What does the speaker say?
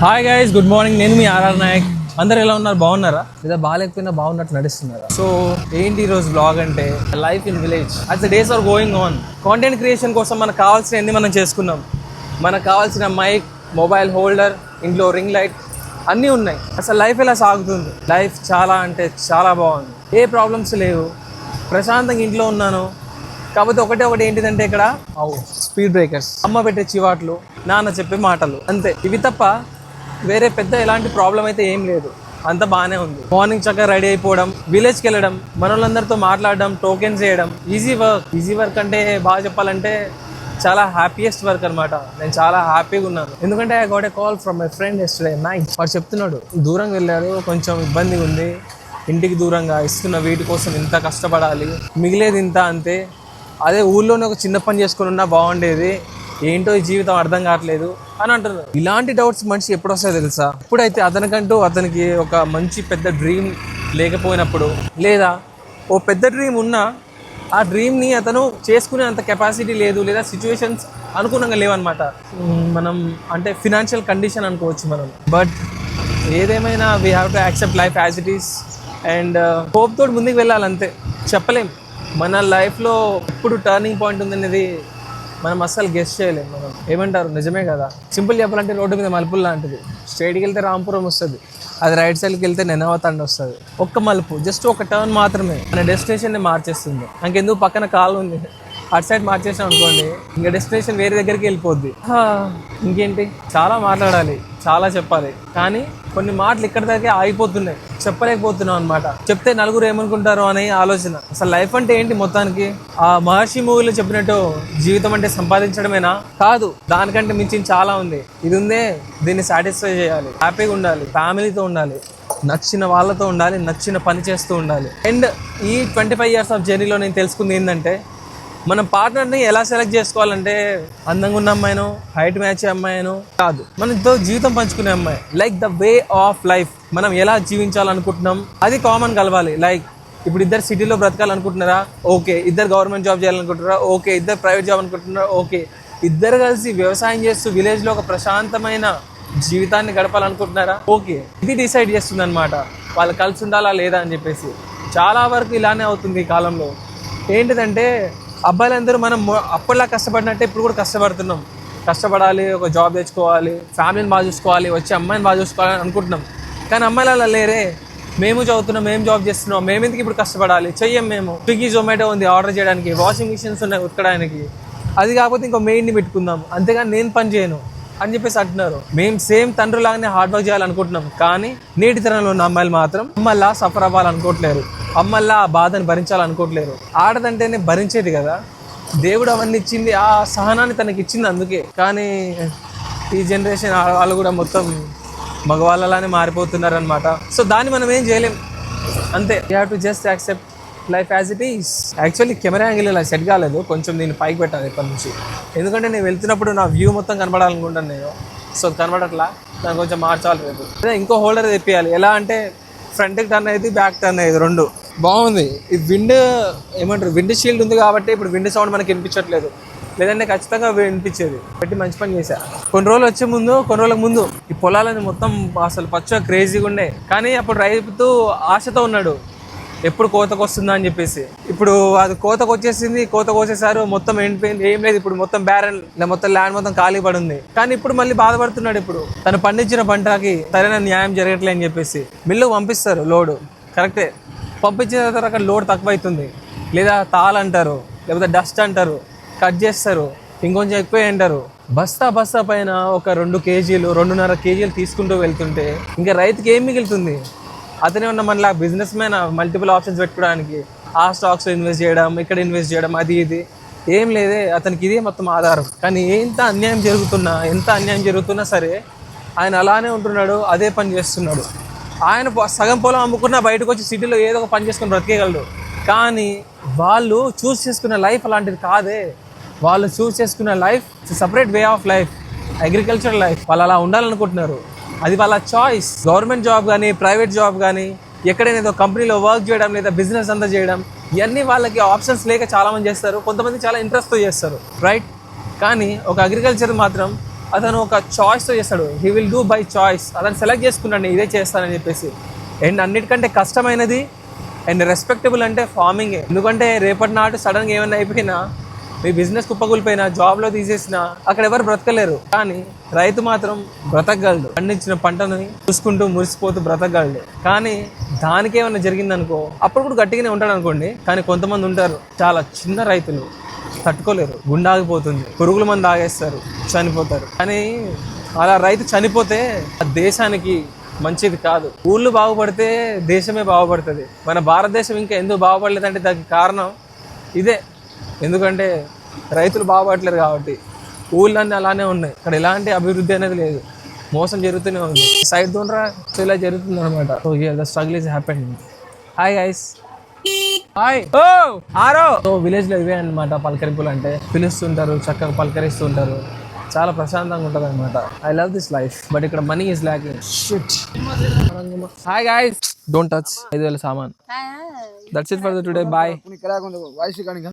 Hi guys, good morning. నేను మీ RR Naik. అందరు ఎలా ఉన్నారు? బాగున్నారా? లేదా బాగాలేకపోయినా బాగున్నట్టు నడుస్తున్నారా? సో ఏంటి ఈరోజు బ్లాగ్ అంటే life in village as the days are going on. Content creation కోసం మనకు కావాల్సిన మనం చేసుకున్నాం. మనకు కావాల్సిన మైక్, మొబైల్ హోల్డర్, ఇంట్లో రింగ్ లైట్ అన్నీ ఉన్నాయి. అసలు లైఫ్ ఎలా సాగుతుంది? లైఫ్ చాలా అంటే చాలా బాగుంది. ఏ ప్రాబ్లమ్స్ లేవు, ప్రశాంతంగా ఇంట్లో ఉన్నాను. కాకపోతే ఒకటి ఏంటిదంటే ఇక్కడ స్పీడ్ బ్రేకర్స్, అమ్మ పెట్టే చివాట్లు, నాన్న చెప్పే మాటలు, అంతే. ఇవి తప్ప వేరే పెద్ద ఎలాంటి ప్రాబ్లం అయితే ఏం లేదు. అంత బాగానే ఉంది. మార్నింగ్ చక్కగా రెడీ అయిపోవడం, విలేజ్కి వెళ్ళడం, మన వాళ్ళందరితో మాట్లాడడం, టోకెన్స్ చేయడం, ఈజీ వర్క్ అంటే బాగా చెప్పాలంటే చాలా హ్యాపీయెస్ట్ వర్క్ అనమాట. నేను చాలా హ్యాపీగా ఉన్నాను. ఎందుకంటే I got a call from my friend yesterday night. వాడు చెప్తున్నాడు దూరంగా వెళ్ళాడు, కొంచెం ఇబ్బందిగా ఉంది, ఇంటికి దూరంగా ఇస్తున్న వీటి కోసం ఇంత కష్టపడాలి, మిగిలేది ఇంత, అంతే. అదే ఊళ్ళోనే ఒక చిన్న పని చేసుకుని ఉన్నా బాగుండేది, ఏంటో ఈ జీవితం అర్థం కావట్లేదు అని అంటున్నారు. ఇలాంటి డౌట్స్ మనిషి ఎప్పుడు వస్తాయో తెలుసా? ఇప్పుడైతే అతనికి ఒక మంచి పెద్ద డ్రీమ్ లేకపోయినప్పుడు, లేదా ఓ పెద్ద డ్రీమ్ ఉన్నా ఆ డ్రీమ్ని అతను చేసుకునే అంత కెపాసిటీ లేదు, లేదా సిచ్యువేషన్స్ అనుకూలంగా లేవన్నమాట. మనం అంటే ఫినాన్షియల్ కండిషన్ అనుకోవచ్చు మనం. బట్ ఏదేమైనా we have to accept life as it is and hope తోటి ముందుకు వెళ్ళాలంతే. చెప్పలేం మన లైఫ్లో ఎప్పుడు టర్నింగ్ పాయింట్ ఉందనేది మనం అస్సలు గెస్ చేయలేము. మనం ఏమంటారు, నిజమే కదా. సింపుల్ చెప్పాలంటే రోడ్డు మీద మలుపులు లాంటిది. స్ట్రైట్కి వెళ్తే రాంపురం వస్తుంది, అది రైట్ సైడ్కి వెళ్తే నెనవతండ వస్తుంది. ఒక్క మలుపు, జస్ట్ ఒక టర్న్ మాత్రమే మన డెస్టినేషన్ని మార్చేస్తుంది. ఇంకెందుకు పక్కన కాలు ఉంది, అటు సైడ్ మార్చేసాం అనుకోండి, ఇంకా డెస్టినేషన్ వేరే దగ్గరికి వెళ్ళిపోద్ది. ఇంకేంటి, చాలా మాట్లాడాలి, చాలా చెప్పాలి, కానీ కొన్ని మాటలు ఇక్కడ దగ్గర ఆగిపోతున్నాయి, చెప్పలేకపోతున్నాం అనమాట. చెప్తే నలుగురు ఏమనుకుంటారో అనే ఆలోచన. అసలు లైఫ్ అంటే ఏంటి మొత్తానికి? ఆ మహర్షి మూవీలో చెప్పినట్టు జీవితం అంటే సంపాదించడమేనా? కాదు, దానికంటే మించి చాలా ఉంది. ఇది ఉందే, దీన్ని సాటిస్ఫై చేయాలి, హ్యాపీగా ఉండాలి, ఫ్యామిలీతో ఉండాలి, నచ్చిన వాళ్ళతో ఉండాలి, నచ్చిన పని చేస్తూ ఉండాలి. అండ్ ఈ 25 years ఆఫ్ జర్నీలో నేను తెలుసుకుంది ఏంటంటే, మనం పార్ట్నర్ని ఎలా సెలెక్ట్ చేసుకోవాలంటే అందంగా ఉన్న అమ్మాయిను, హైట్ మ్యాచ్ అమ్మాయిను కాదు, మనతో జీవితం పంచుకునే అమ్మాయి. Like the way of life, మనం ఎలా జీవించాలనుకుంటున్నాం అది కామన్ కలవాలి. లైక్ ఇప్పుడు ఇద్దరు సిటీలో బ్రతకాలనుకుంటున్నారా? ఓకే. ఇద్దరు గవర్నమెంట్ జాబ్ చేయాలనుకుంటున్నారా? ఓకే. ఇద్దరు ప్రైవేట్ జాబ్ అనుకుంటున్నారా? ఓకే. ఇద్దరు కలిసి వ్యవసాయం చేస్తూ విలేజ్లో ఒక ప్రశాంతమైన జీవితాన్ని గడపాలనుకుంటున్నారా? ఓకే. ఇది డిసైడ్ చేస్తుంది అనమాట వాళ్ళు కలిసి ఉండాలా లేదా అని చెప్పేసి. చాలా వరకు ఇలానే అవుతుంది ఈ కాలంలో. ఏంటిదంటే అబ్బాయిలందరూ మనం అప్పటిలా కష్టపడినట్టే ఇప్పుడు కూడా కష్టపడుతున్నాం. కష్టపడాలి, ఒక జాబ్ తెచ్చుకోవాలి, ఫ్యామిలీని బాగా చూసుకోవాలి, వచ్చి అమ్మాయిని బాగా చూసుకోవాలని అనుకుంటున్నాం. కానీ అమ్మాయిలు అలా లేరే. మేము చదువుతున్నాం, మేము జాబ్ చేస్తున్నాం, మేము ఎందుకు ఇప్పుడు కష్టపడాలి? చెయ్యం. మేము స్విగ్గీ, జొమాటో ఉంది ఆర్డర్ చేయడానికి, వాషింగ్ మిషన్స్ ఉన్నాయి ఉతకడానికి, అది కాకపోతే ఇంకో మెయిన్ని పెట్టుకుందాం, అంతేగాని నేను పని చేయను అని చెప్పేసి అంటున్నారు. మేము సేమ్ తండ్రులాగానే హార్డ్ వర్క్ చేయాలనుకుంటున్నాం. కానీ నేటి తరంలో ఉన్న అమ్మాయిలు మాత్రం అమ్మల్లా సఫర్ అవ్వాలనుకోవట్లేరు, అమ్మల్లా ఆ బాధను భరించాలనుకోవట్లేరు. ఆడదంటేనే భరించేది కదా, దేవుడు అవన్నీ ఇచ్చింది, ఆ సహనాన్ని తనకి ఇచ్చింది అందుకే. కానీ ఈ జనరేషన్ వాళ్ళు కూడా మొత్తం మగవాళ్ళలానే మారిపోతున్నారు అనమాట. సో దాన్ని మనం ఏం చేయలేం, అంతే. You have to just accept life as it is. Actually camera angle ఇలా సెట్ కాలేదు, కొంచెం దీన్ని పైకి పెట్టాలి ఇప్పటి నుంచి. ఎందుకంటే నేను వెళ్తున్నప్పుడు నా వ్యూ మొత్తం కనబడాలనుకుంటాను నేను. సో కనబడట్లా, దాన్ని కొంచెం మార్చాలి రేపు. అదే ఇంకో హోల్డర్ తెప్పియాలి. ఎలా అంటే ఫ్రంట్కి టర్న్ అయ్యేది, బ్యాక్ టర్న్ అయ్యేది, రెండు బాగుంది. ఈ విండ్ ఏమంటారు, విండ్ షీల్డ్ ఉంది కాబట్టి ఇప్పుడు విండ్ సౌండ్ మనకి వినిపించట్లేదు, లేదంటే ఖచ్చితంగా వినిపించేది. పెట్టి మంచి పని చేశా. కొన్ని రోజులకు ముందు ఈ పొలాలని మొత్తం అసలు పచ్చ క్రేజీగా ఉండే. కానీ అప్పుడు రైతు ఆశతో ఉన్నాడు, ఎప్పుడు కోతకు వస్తుందా అని చెప్పేసి. ఇప్పుడు అది కోతకు వచ్చేసింది, కోత కోసేసారు, మొత్తం ఎండిపోయింది, ఏం లేదు. ఇప్పుడు మొత్తం బ్యారల్, మొత్తం ల్యాండ్ మొత్తం ఖాళీ పడి ఉంది. కానీ ఇప్పుడు మళ్ళీ బాధపడుతున్నాడు. ఇప్పుడు తను పండించిన పంటకి సరైన న్యాయం జరగట్లే అని చెప్పేసి మిల్లుకు పంపిస్తారు లోడు, కరెక్టే. పంపించిన తర్వాత అక్కడ లోడ్ తక్కువ అవుతుంది, లేదా తాళంటారు, లేకపోతే డస్ట్ అంటారు, కట్ చేస్తారు, ఇంకొంచెం ఎక్కువ అంటారు. బస్తా పైన ఒక 2 kgs 2.5 kgs తీసుకుంటూ వెళ్తుంటే ఇంకా రైతుకి ఏం మిగులుతుంది? అతనే ఉన్న మనలా బిజినెస్ మ్యాన్ మల్టిపుల్ ఆప్షన్స్ పెట్టుకోవడానికి, ఆ స్టాక్స్లో ఇన్వెస్ట్ చేయడం, ఇక్కడ ఇన్వెస్ట్ చేయడం, అది ఇది ఏం లేదే. అతనికి ఇదే మొత్తం ఆధారం. కానీ ఎంత అన్యాయం జరుగుతున్నా సరే ఆయన అలానే ఉంటున్నాడు, అదే పని చేస్తున్నాడు. ఆయన సగం పొలం అమ్ముకున్నా బయటకు వచ్చి సిటీలో ఏదో ఒక పని చేసుకొని బ్రతికేయగలడు. కానీ వాళ్ళు చూస్ చేసుకున్న లైఫ్ అలాంటిది కాదే. వాళ్ళు చూస్ చేసుకున్న life separate way of life, agriculture life. వాళ్ళు అలా ఉండాలనుకుంటున్నారు, అది వాళ్ళ చాయిస్. గవర్నమెంట్ జాబ్ కానీ, ప్రైవేట్ జాబ్ కానీ, ఎక్కడైనా ఏదో కంపెనీలో వర్క్ చేయడం, లేదా బిజినెస్ అంతా చేయడం, ఇవన్నీ వాళ్ళకి ఆప్షన్స్ లేక చాలామంది చేస్తారు. కొంతమంది చాలా ఇంట్రెస్ట్తో చేస్తారు, రైట్. కానీ ఒక అగ్రికల్చర్ మాత్రం అతను ఒక చాయిస్తో చేస్తాడు. He will do by choice. అతను సెలెక్ట్ చేసుకున్నాడు నేను ఇదే చేస్తానని చెప్పేసి. అండ్ అన్నిటికంటే కష్టమైనది అండ్ రెస్పెక్టబుల్ అంటే ఫార్మింగే. ఎందుకంటే రేపటి నాటు సడన్గా ఏమైనా అయిపోయినా, మీ బిజినెస్ కుప్పకూలిపోయినా, జాబ్లో తీసేసినా అక్కడ ఎవరు బ్రతకలేరు. కానీ రైతు మాత్రం బ్రతకగలడు. పండించిన పంటని చూసుకుంటూ మురిసిపోతూ బ్రతకగలడు. కానీ దానికి ఏమైనా జరిగిందనుకో అప్పుడు కూడా గట్టిగానే ఉంటాడు అనుకోండి. కానీ కొంతమంది ఉంటారు చాలా చిన్న రైతులు, తట్టుకోలేరు, గుండె ఆగిపోతుంది, పురుగుల మందు ఆగేస్తారు, చనిపోతారు. కానీ అలా రైతు చనిపోతే ఆ దేశానికి మంచిది కాదు. ఊళ్ళు బాగుపడితే దేశమే బాగుపడుతుంది. మన భారతదేశం ఇంకా ఎందుకు బాగుపడలేదంటే దానికి కారణం ఇదే. ఎందుకంటే రైతులు బాగుపడలేరు కాబట్టి. ఊళ్ళన్నీ అలానే ఉన్నాయి. ఇక్కడ ఎలాంటి అభివృద్ధి అనేది లేదు, మోసం జరుగుతూనే ఉంది. సైడ్ దూనరా సో ఇలా జరుగుతుంది అనమాట. So here the struggle is happening. Hi guys. Hi. ఓ ఆరో. సో విలేజ్లో ఇవే అనమాట పలకరింపులు అంటే. పిలుస్తుంటారు, చక్కగా పలకరిస్తుంటారు, చాలా ప్రశాంతంగా ఉంటుంది అనమాట. I love this life. But ఇక్కడ money is lacking. Shit. Hi guys. Don't touch. 5,000 సామాన్. That's it for the today. Bye.